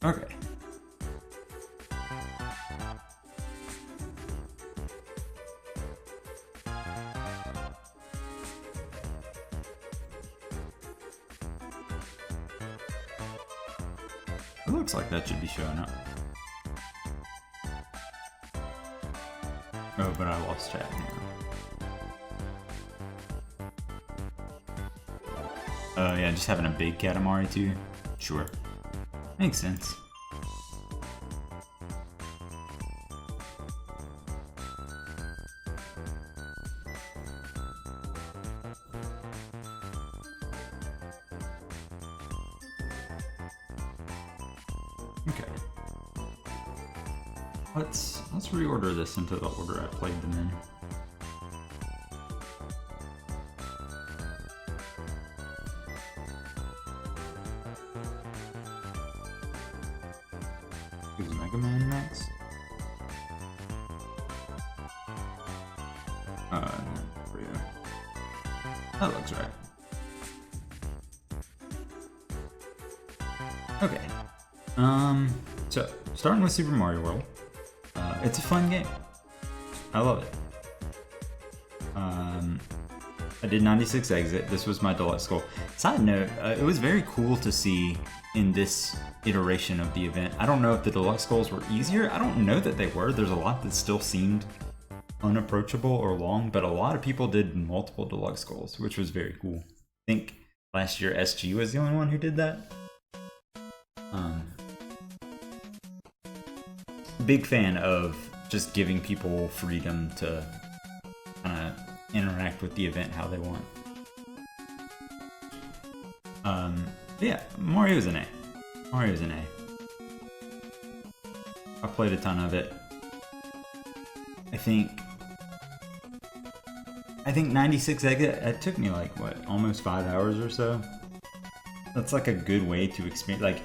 Okay. It looks like that should be showing up. Oh, but I lost chat. Yeah, just having a big Katamari too. Sure. Makes sense. Okay. Let's reorder this into the order I played them in. Is Mega Man next? Yeah. That looks right. Okay. So starting with Super Mario World. It's a fun game. I love it. I did 96 exit. This was my deluxe goal. Side note, it was very cool to see in this iteration of the event. I don't know if the deluxe goals were easier. I don't know that they were. There's a lot that still seemed unapproachable or long, but a lot of people did multiple deluxe goals, which was very cool. I think last year SG was the only one who did that. Big fan of just giving people freedom to kind of interact with the event how they want. Yeah, Mario's an A. Mario's an A. I played a ton of it. I think 96 exit, it took me like, what, almost 5 hours or so? That's like a good way to experience, like,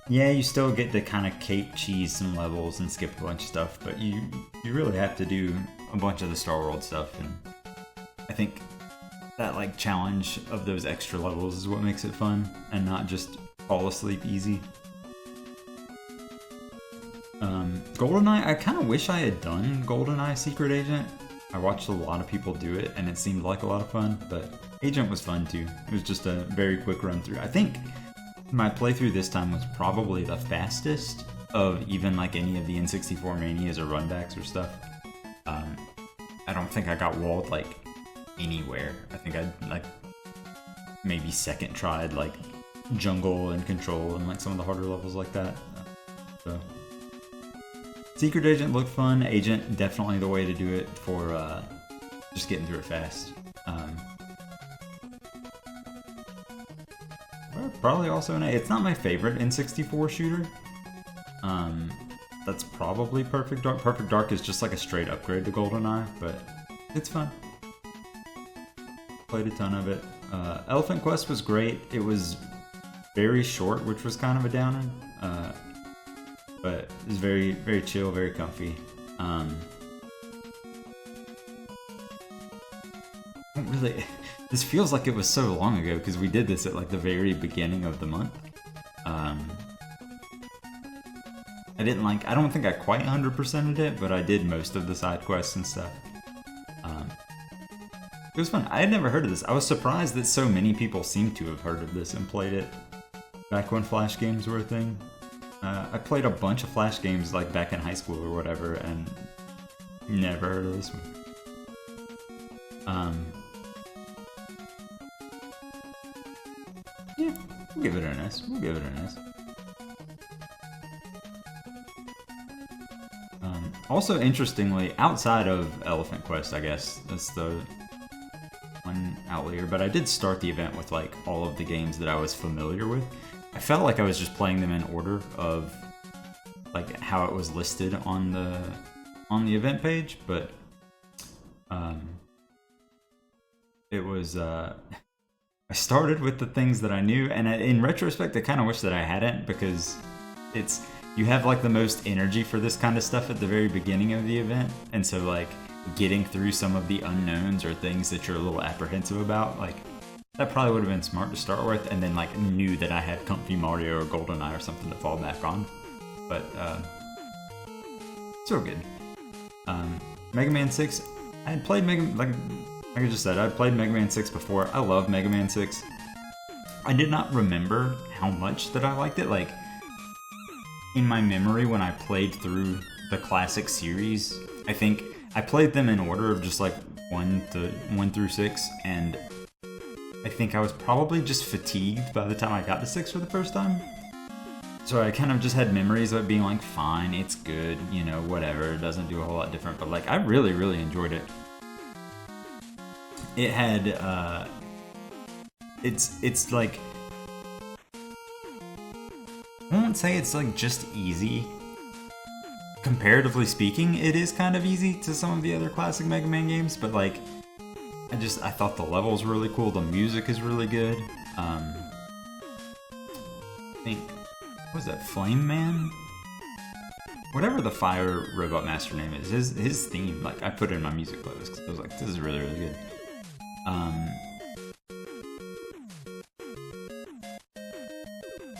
yeah, you still get to kind of cape cheese some levels and skip a bunch of stuff, but you really have to do a bunch of the Star World stuff, and I think that like challenge of those extra levels is what makes it fun, and not just fall asleep easy. GoldenEye, I kind of wish I had done GoldenEye Secret Agent. I watched a lot of people do it, and it seemed like a lot of fun, but Agent was fun too. It was just a very quick run through. I think my playthrough this time was probably the fastest of even like any of the N64 manias or runbacks or stuff. I don't think I got walled like anywhere. I think I like maybe second tried like jungle and control and like some of the harder levels like that. So Secret Agent looked fun. Agent definitely the way to do it for just getting through it fast. Probably also an A. It's not my favorite N64 shooter. That's probably Perfect Dark. Perfect Dark is just like a straight upgrade to GoldenEye, but it's fun. Played a ton of it. Elephant Quest was great. It was very short, which was kind of a downer. But it was very, very chill, very comfy. Really, this feels like it was so long ago because we did this at like the very beginning of the month. I don't think I quite 100%ed it, but I did most of the side quests and stuff. It was fun. I had never heard of this. I was surprised that so many people seem to have heard of this and played it back when Flash games were a thing. I played a bunch of Flash games like back in high school or whatever, and never heard of this one. Yeah, we'll give it an S. We'll give it an S. Also, interestingly, outside of Elephant Quest, I guess that's the one outlier, but I did start the event with like all of the games that I was familiar with. I felt like I was just playing them in order of like how it was listed on the event page, but it was I started with the things that I knew, and in retrospect I kind of wish that I hadn't, because you have like the most energy for this kind of stuff at the very beginning of the event, and so like getting through some of the unknowns or things that you're a little apprehensive about, like That probably would have been smart to start with, and then like knew that I had Comfy Mario or GoldenEye or something to fall back on. But so good. Mega Man 6. I had played like I just said, I played Mega Man 6 before. I love Mega Man 6. I did not remember how much that I liked it. Like in my memory, when I played through the classic series, I think I played them in order of just like 1 through 6, and I think I was probably just fatigued by the time I got to 6 for the first time. So I kind of just had memories of it being like, fine, it's good, you know, whatever, it doesn't do a whole lot different, but like I really, really enjoyed it. It had, it's like, I won't say it's like just easy. Comparatively speaking, it is kind of easy to some of the other classic Mega Man games, but like, I thought the levels were really cool, the music is really good. I think, what was that, Flame Man? Whatever the fire robot master name is, his theme, like, I put it in my music playlist because I was like, this is really, really good.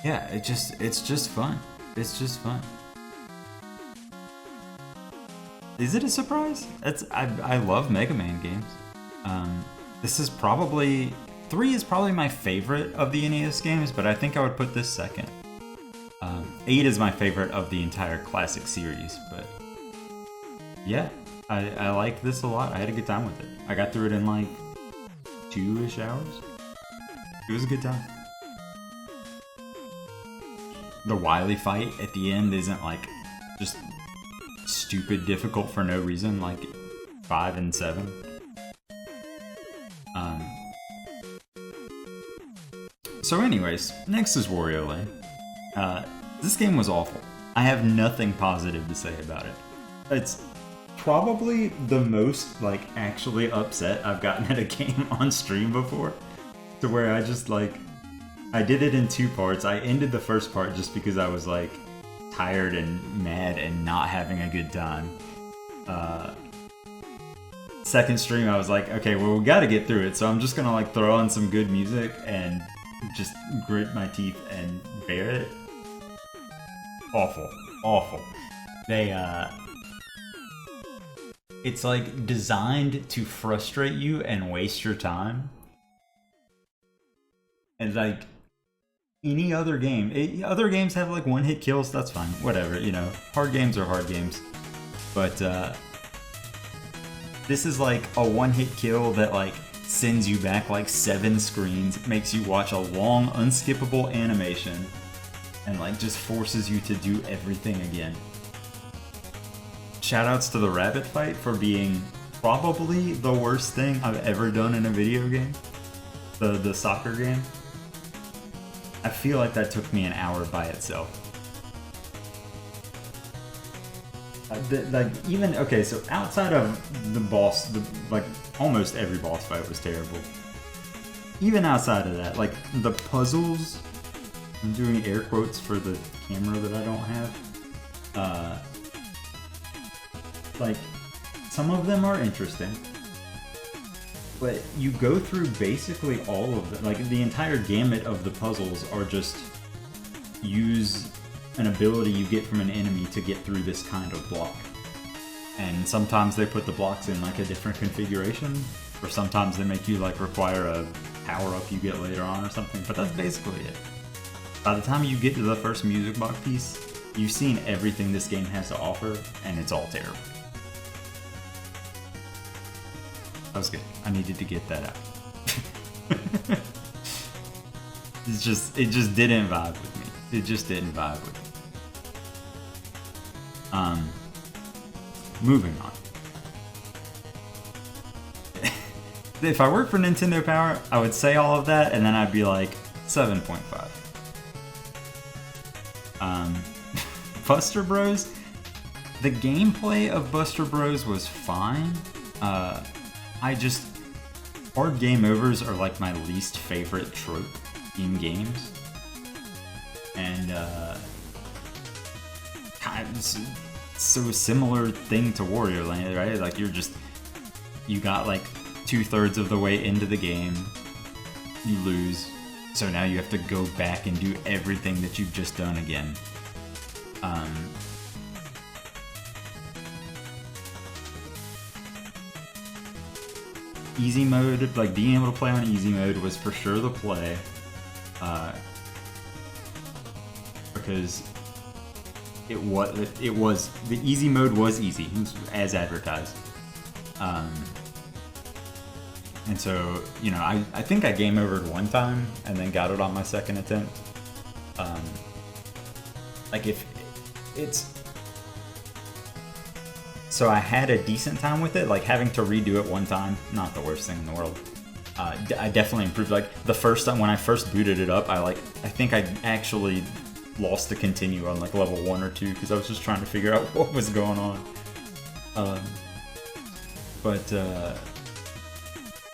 Yeah, it's just fun. It's just fun. Is it a surprise? I love Mega Man games. This is probably 3 is probably my favorite of the NES games, but I think I would put this second. 8 is my favorite of the entire classic series, but yeah, I like this a lot. I had a good time with it. I got through it in like 2-ish hours. It was a good time. The Wily fight at the end isn't like just stupid difficult for no reason like 5 and 7. So anyways, next is Wario Land. This game was awful. I have nothing positive to say about it. It's probably the most like actually upset I've gotten at a game on stream before, to where I just like, I did it in 2 parts. I ended the first part just because I was like tired and mad and not having a good time. Second stream I was like, okay, well we gotta get through it, so I'm just gonna like throw on some good music and just grit my teeth and bear it. Awful. Awful. It's like designed to frustrate you and waste your time. And like any other game, other games have like 1-hit kills, that's fine, whatever, you know, hard games are hard games. But this is like a 1-hit kill that like sends you back like 7 screens, makes you watch a long unskippable animation, and like just forces you to do everything again. Shoutouts to the rabbit fight for being probably the worst thing I've ever done in a video game. The soccer game. I feel like that took me an hour by itself. Like even, okay, so outside of the boss, like almost every boss fight was terrible. Even outside of that, like the puzzles, I'm doing air quotes for the camera that I don't have. Like some of them are interesting, but you go through basically all of them. Like the entire gamut of the puzzles are just use an ability you get from an enemy to get through this kind of block. And sometimes they put the blocks in like a different configuration, or sometimes they make you like require a power-up you get later on or something, but that's basically it. By the time you get to the first music box piece, you've seen everything this game has to offer, and it's all terrible. That was good. I needed to get that out. It just didn't vibe with me. It just didn't vibe with me. Moving on. If I worked for Nintendo Power, I would say all of that, and then I'd be like 7.5. Buster Bros. The gameplay of Buster Bros was fine. Hard game overs are like my least favorite trope in games. And, so similar thing to Wario Land, right? Like you got like 2/3 of the way into the game. you lose. So now you have to go back and do everything that you've just done again. Easy mode, like being able to play on easy mode was for sure the play. Because it was the easy mode was easy as advertised. And so, you know, I think I game overed one time and then got it on my second attempt. Like if it's... So I had a decent time with it, like having to redo it one time, not the worst thing in the world. I definitely improved. Like the first time when I first booted it up, I think I actually lost the continue on like level 1 or 2 because I was just trying to figure out what was going on.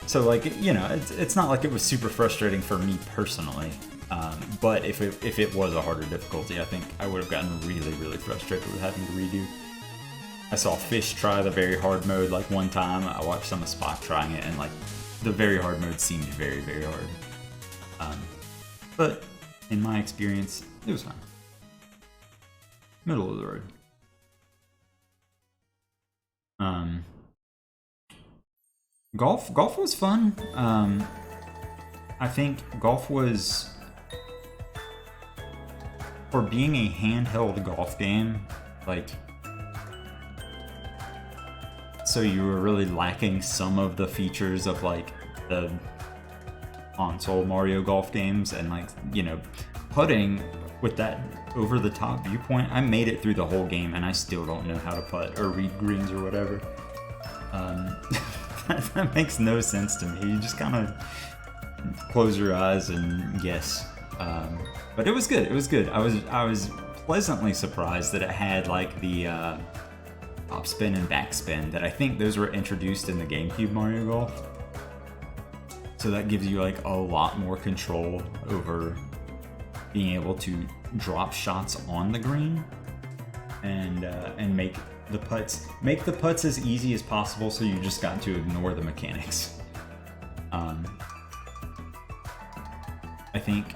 So like, you know, it's not like it was super frustrating for me personally. But if it was a harder difficulty, I think I would have gotten really, really frustrated with having to redo. I saw Fish try the very hard mode like one time. I watched some of Spock trying it, and like the very hard mode seemed very, very hard. But in my experience, it was fine. Middle of the road. Golf was fun. I think golf was, for being a handheld golf game, like, so you were really lacking some of the features of like the console Mario Golf games, and like, you know, putting with that over the top viewpoint. I made it through the whole game and I still don't know how to putt or read greens or whatever. That makes no sense to me. You just kind of close your eyes and guess. But it was good. It was good. I was pleasantly surprised that it had like the top spin and backspin, that I think those were introduced in the GameCube Mario Golf. So that gives you like a lot more control over being able to drop shots on the green and make the putts as easy as possible, so you just got to ignore the mechanics. I think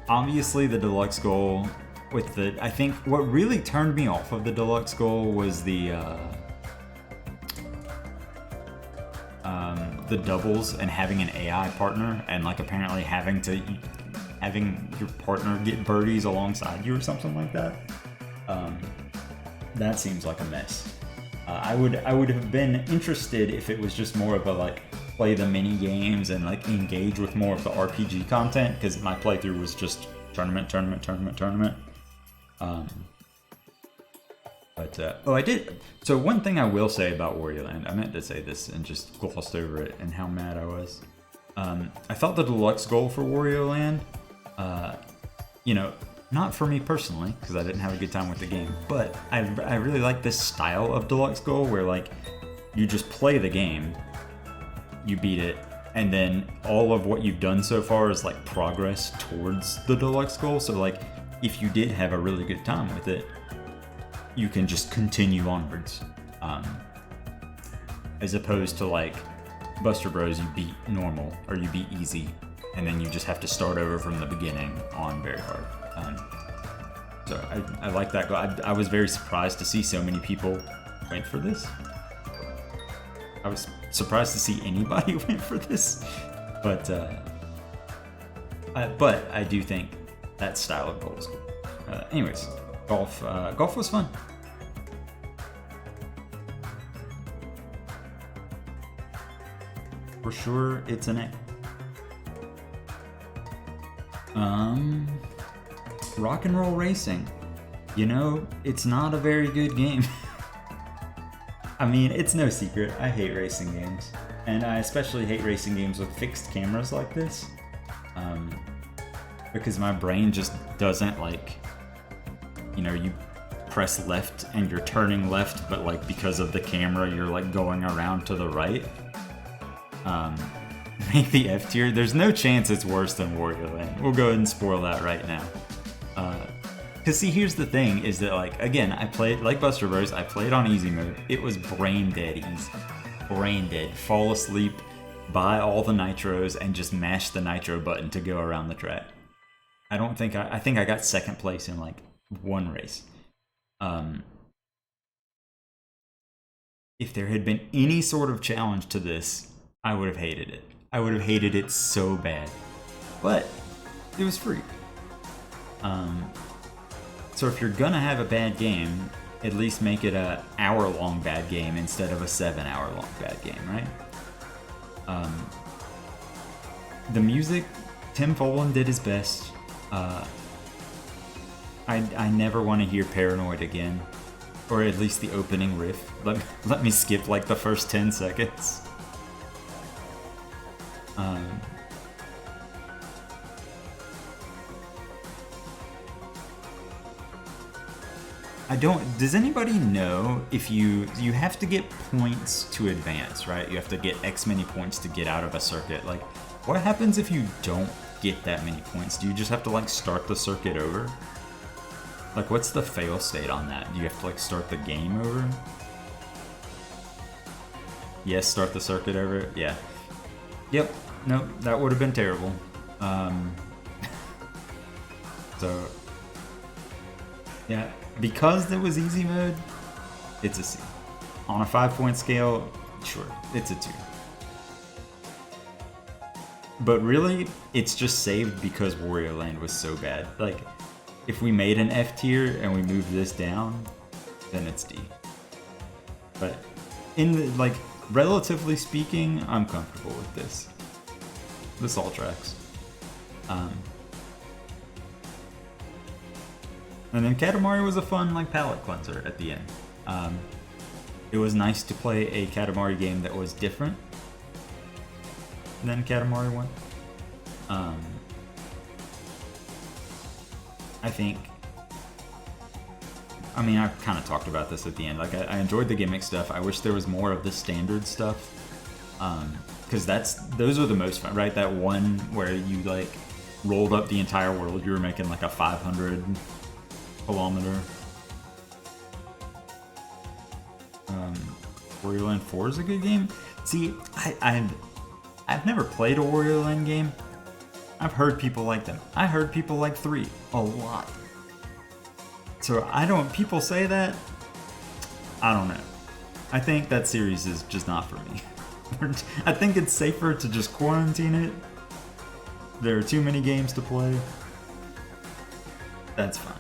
obviously the deluxe goal with I think what really turned me off of the deluxe goal was the doubles and having an AI partner, and like apparently having your partner get birdies alongside you or something like that. That seems like a mess. I would have been interested if it was just more of a like play the mini games and like engage with more of the RPG content, because my playthrough was just tournament. I did. So one thing I will say about Wario Land, I meant to say this and just glossed over it and how mad I was. I thought the deluxe goal for Wario Land, you know, not for me personally, because I didn't have a good time with the game, but I really like this style of deluxe goal where like you just play the game, you beat it, and then all of what you've done so far is like progress towards the deluxe goal. So like if you did have a really good time with it, you can just continue onwards. As opposed to like Buster Bros, you beat normal or you beat easy, and then you just have to start over from the beginning on very hard. So I like that. I was very surprised to see so many people went for this. I was surprised to see anybody went for this, but I do think that style of goal is cool. Anyways, golf was fun. For sure, it's an A. Rock and Roll Racing. You know, it's not a very good game. I mean, it's no secret, I hate racing games. And I especially hate racing games with fixed cameras like this. Because my brain just doesn't like, you know, you press left and you're turning left, but like because of the camera, you're like going around to the right. Make the F tier. There's no chance it's worse than Wario Land. We'll go ahead and spoil that right now. Because see, here's the thing, is that like, again, I played, like Buster Bros, I played on easy mode. It was brain dead easy. Brain dead. Fall asleep buy all the nitros and just mash the nitro button to go around the track. I think I got second place in like one race. If there had been any sort of challenge to this, I would have hated it. I would have hated it so bad. But it was free. So if you're gonna have a bad game, at least make it a hour-long bad game instead of a 7-hour-long bad game, right? The music, Tim Follin did his best. I never want to hear Paranoid again, or at least the opening riff. Let me skip like the first 10 seconds. Does anybody know if you have to get points to advance, right? You have to get X many points to get out of a circuit. Like, what happens if you don't get that many points? Do you just have to like start the circuit over? Like, what's the fail state on that? Do you have to like start the game over? Yes, start the circuit over? Yeah. Yep. Nope, that would have been terrible. So, yeah. Because there was easy mode, it's a C. On a 5-point scale, sure, it's a 2. But really, it's just saved because Wario Land was so bad. Like, if we made an F tier and we moved this down, then it's D. But like, relatively speaking, I'm comfortable with this. This all tracks. And then Katamari was a fun, like, palate cleanser at the end. It was nice to play a Katamari game that was different than Katamari 1. I think... I mean, I kind of talked about this at the end. Like, I enjoyed the gimmick stuff. I wish there was more of the standard stuff. Because those are the most fun, right? That one where you, like, rolled up the entire world. You were making, like, a 500... kilometer. Wario Land 4 is a good game. See, I've never played a Wario Land game. I've heard people like them. I heard people like 3 a lot. So people say that. I don't know. I think that series is just not for me. I think it's safer to just quarantine it. There are too many games to play. That's fine.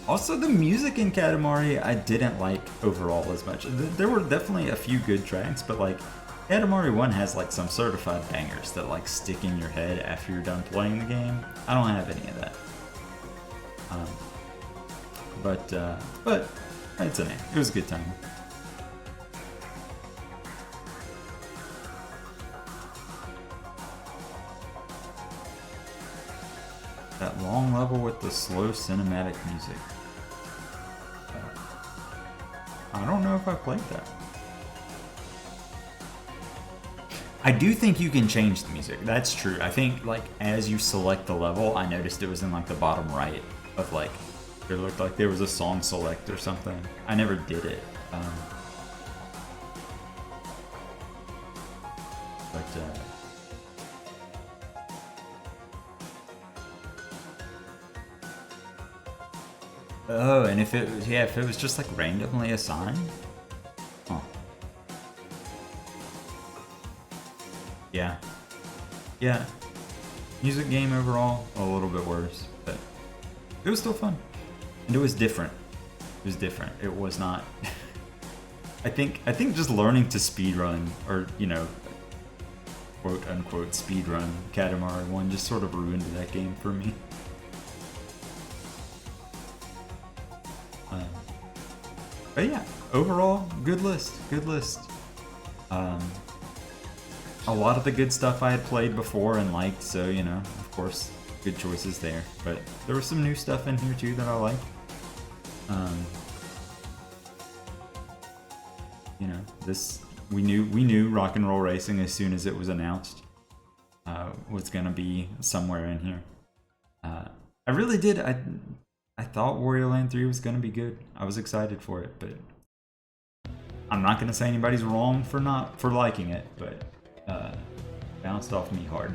Also, the music in Katamari I didn't like overall as much. There were definitely a few good tracks, but like Katamari 1 has like some certified bangers that like stick in your head after you're done playing the game. I don't have any of that. But it's a name. It was a good time. That long level with the slow cinematic music. I don't know if I played that. I do think you can change the music. That's true. I think like as you select the level, I noticed it was in like the bottom right of like, it looked like there was a song select or something. I never did it. Oh, and if it was just like randomly assigned? Huh. Yeah. Yeah. Music game overall, a little bit worse, but it was still fun. And it was different. It was different. It was not I think just learning to speedrun, or, you know, quote unquote speedrun Katamari 1 just sort of ruined that game for me. But yeah, overall, good list. Good list. A lot of the good stuff I had played before and liked, so, you know, of course, good choices there. But there was some new stuff in here too that I liked. You know, we knew Rock and Roll Racing as soon as it was announced was gonna be somewhere in here. I really did. I thought Wario Land 3 was gonna be good. I was excited for it, but I'm not gonna say anybody's wrong for liking it, but bounced off me hard.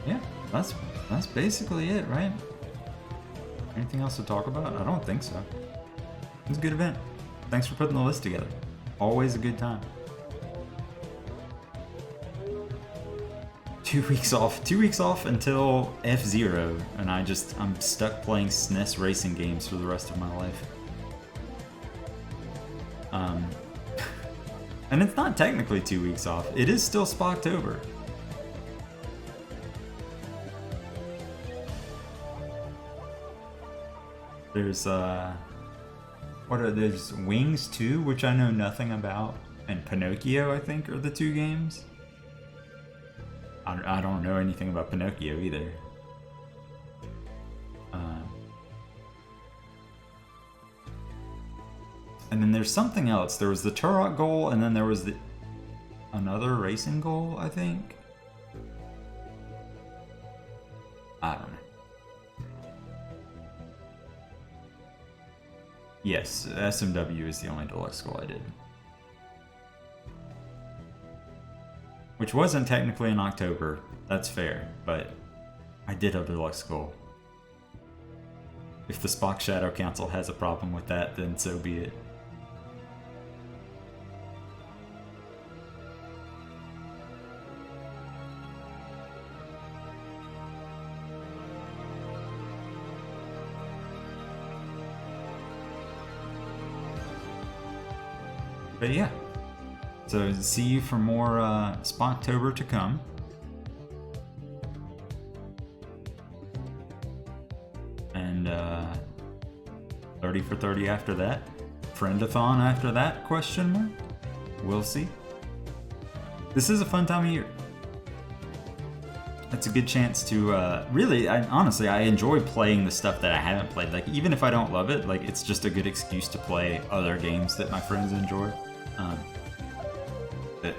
Yeah, that's basically it, right? Anything else to talk about? I don't think so. It was a good event. Thanks for putting the list together. Always a good time. 2 weeks off. 2 weeks off until F-Zero, and I'm stuck playing SNES racing games for the rest of my life. And it's not technically 2 weeks off. It is still Spocktober. There's there's Wings 2, which I know nothing about, and Pinocchio, I think, are the two games. I don't know anything about Pinocchio either. And then there's something else. There was the Turok goal, and then there was another racing goal, I think. I don't know. Yes, SMW is the only deluxe goal I did. Which wasn't technically in October, that's fair, but I did a deluxe goal. If the Spock Shadow Council has a problem with that, then so be it. But yeah, so see you for more Spocktober to come. And 30 for 30 after that. Friendathon after that, question mark? We'll see. This is a fun time of year. It's a good chance to really, honestly, I enjoy playing the stuff that I haven't played. Like, even if I don't love it, like, it's just a good excuse to play other games that my friends enjoy. That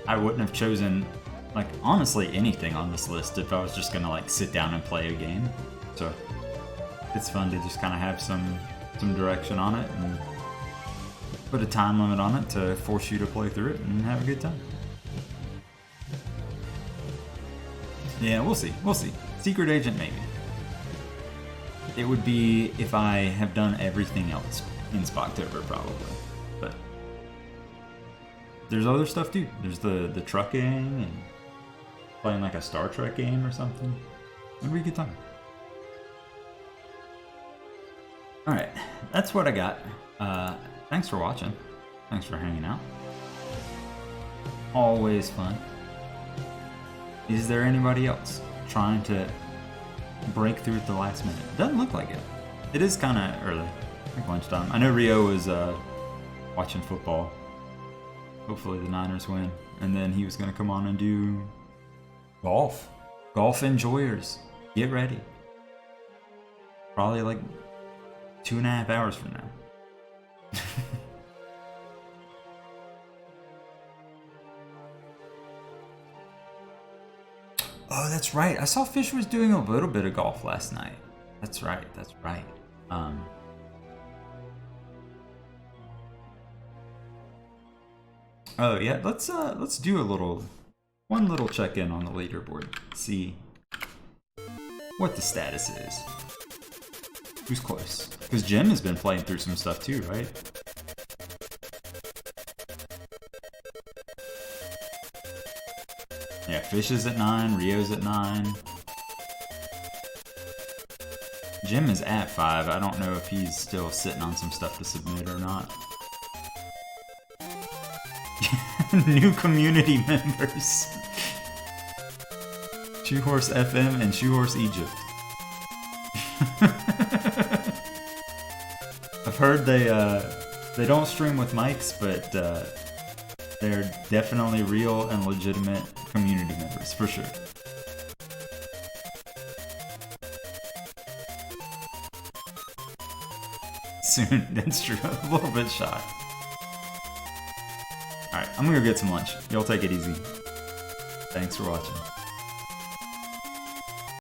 I wouldn't have chosen, like, honestly anything on this list if I was just gonna like sit down and play a game. So it's fun to just kind of have some direction on it and put a time limit on it to force you to play through it and have a good time. Yeah, we'll see. We'll see. Secret Agent, maybe. It would be if I have done everything else in Spocktober, probably. But there's other stuff too. There's the trucking and playing like a Star Trek game or something. It'd be a good time. Alright, that's what I got. Thanks for watching. Thanks for hanging out. Always fun. Is there anybody else trying to break through at the last minute? Doesn't look like it. It is kind of early, like lunchtime. I know Rio was watching football. Hopefully the Niners win. And then he was going to come on and do golf. Golf enjoyers. Get ready. Probably like 2.5 hours from now. Oh, that's right. I saw Fish was doing a little bit of golf last night. That's right. That's right. Oh yeah, let's do one little check-in on the leaderboard. See what the status is. Who's close? Because Jim has been playing through some stuff too, right? Yeah, Fish is at 9, Rio's at 9. Jim is at 5. I don't know if he's still sitting on some stuff to submit or not. New community members. Shoehorse FM and Shoehorse Egypt. I've heard they don't stream with mics, but they're definitely real and legitimate community members, for sure. Soon, that's true. A little bit shy. Alright, I'm gonna go get some lunch. Y'all take it easy. Thanks for watching.